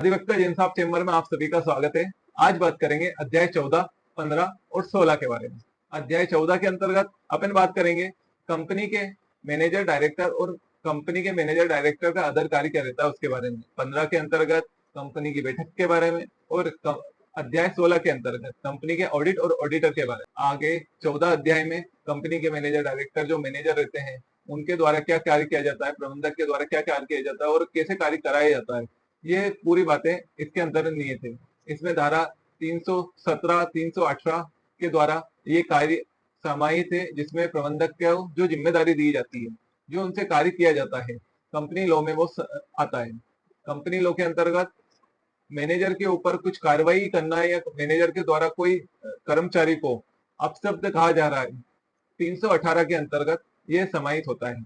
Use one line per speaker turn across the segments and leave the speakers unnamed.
अधिवक्ता जैन साहब चेंबर में आप सभी का स्वागत है। आज बात करेंगे अध्याय 14, 15 और 16 के बारे में। अध्याय 14 के अंतर्गत अपन बात करेंगे कंपनी के मैनेजर डायरेक्टर और कंपनी के मैनेजर डायरेक्टर का अदर कार्य क्या रहता है उसके बारे में। 15 के अंतर्गत कंपनी की बैठक के बारे में और अध्याय 16 के अंतर्गत कंपनी के ऑडिट और ऑडिटर के बारे में। आगे 14 अध्याय में कंपनी के मैनेजर डायरेक्टर जो मैनेजर रहते हैं उनके द्वारा क्या कार्य किया जाता है, प्रबंधक के द्वारा क्या कार्य किया जाता है और कैसे कार्य कराया जाता है, ये पूरी बातें इसके अंतर्गत निहित है। इसमें धारा 317, 318 के द्वारा ये कार्य समाहित है, जिसमें प्रबंधक को जो जिम्मेदारी दी जाती है, जो उनसे कार्य किया जाता है, कंपनी लॉ में वो आता है। कंपनी लॉ के अंतर्गत मैनेजर के ऊपर कुछ कार्रवाई करना है या मैनेजर के द्वारा कोई कर्मचारी को अपशब्द कहा जा रहा है, 318 के अंतर्गत ये समाहित होता है।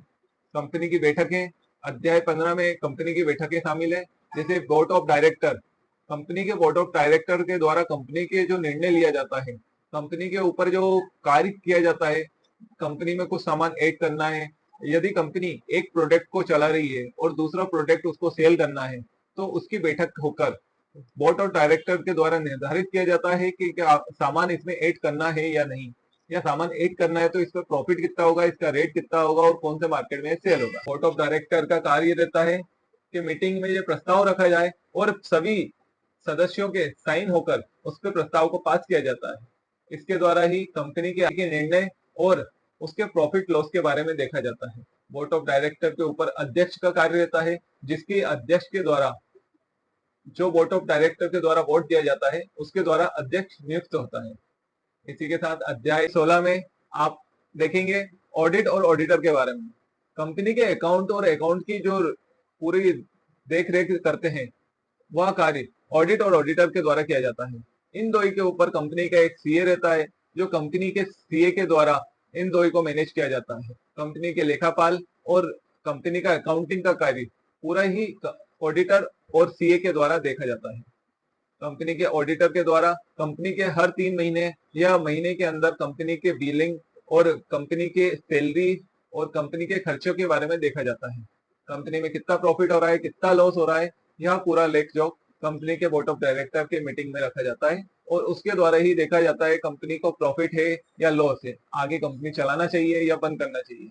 कंपनी की बैठकें, अध्याय 15 में कंपनी की बैठकें शामिल है, जैसे बोर्ड ऑफ डायरेक्टर। कंपनी के बोर्ड ऑफ डायरेक्टर के द्वारा कंपनी के जो निर्णय लिया जाता है, कंपनी के ऊपर जो कार्य किया जाता है, कंपनी में कुछ सामान ऐड करना है, यदि कंपनी एक प्रोडक्ट को चला रही है और दूसरा प्रोडक्ट उसको सेल करना है, तो उसकी बैठक होकर बोर्ड ऑफ डायरेक्टर के द्वारा निर्धारित किया जाता है कि क्या सामान इसमें ऐड करना है या नहीं, या सामान ऐड करना है तो इसका प्रॉफिट कितना होगा, इसका रेट कितना होगा और कौन से मार्केट में सेल होगा। बोर्ड ऑफ डायरेक्टर का कार्य रहता है कि मीटिंग में ये प्रस्ताव रखा जाए और सभी सदस्यों के साइन होकर उस पर प्रस्ताव को पास किया जाता है। इसके द्वारा ही कंपनी के आगे निर्णय और उसके प्रॉफिट लॉस के बारे में देखा जाता है। बोर्ड ऑफ डायरेक्टर के ऊपर अध्यक्ष का कार्य रहता है, जिसकी अध्यक्ष के द्वारा जो बोर्ड ऑफ डायरेक्टर के द्वारा वोट दिया जाता है उसके द्वारा अध्यक्ष नियुक्त होता है। इसी के साथ अध्याय 16 में आप देखेंगे ऑडिट और ऑडिटर के बारे में। कंपनी के अकाउंट और अकाउंट की जो पूरी देख रेख करते हैं, वह कार्य ऑडिट और ऑडिटर के द्वारा किया जाता है। इन दो के ऊपर कंपनी का एक सीए रहता है, जो कंपनी के सीए के द्वारा इन दो को मैनेज किया जाता है। कंपनी के लेखापाल और कंपनी का अकाउंटिंग का कार्य पूरा ही ऑडिटर और सीए के द्वारा देखा जाता है। कंपनी के ऑडिटर के द्वारा कंपनी के हर 3 महीने या महीने के अंदर कंपनी के बिलिंग और कंपनी के सैलरी और कंपनी के खर्चों के बारे में देखा जाता है। कंपनी में कितना प्रॉफिट हो रहा है, कितना लॉस हो रहा है, यह पूरा लेख जो कंपनी के बोर्ड ऑफ डायरेक्टर के मीटिंग में रखा जाता है और उसके द्वारा ही देखा जाता है कंपनी को प्रॉफिट है या लॉस है, आगे कंपनी चलाना चाहिए या बंद करना चाहिए।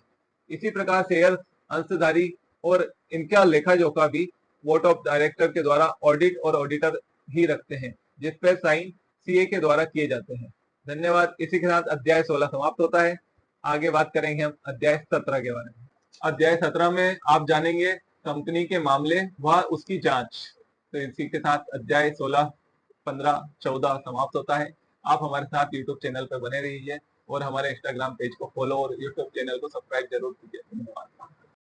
इसी प्रकार शेयर अंशधारी और इनका लेखा जोखा भी बोर्ड ऑफ डायरेक्टर के द्वारा ऑडिट और ऑडिटर ही रखते हैं, जिस पर साइन सीए के द्वारा किए जाते हैं। धन्यवाद। इसी के साथ अध्याय 16 समाप्त होता है। आगे बात करेंगे हम अध्याय 17 के बारे में। अध्याय 17 में आप जानेंगे कंपनी के मामले व उसकी जांच। तो इसी के साथ अध्याय 16, 15, 14 समाप्त होता है। आप हमारे साथ यूट्यूब चैनल पर बने रहिए और हमारे इंस्टाग्राम पेज को फॉलो और यूट्यूब चैनल को सब्सक्राइब जरूर कीजिए। धन्यवाद।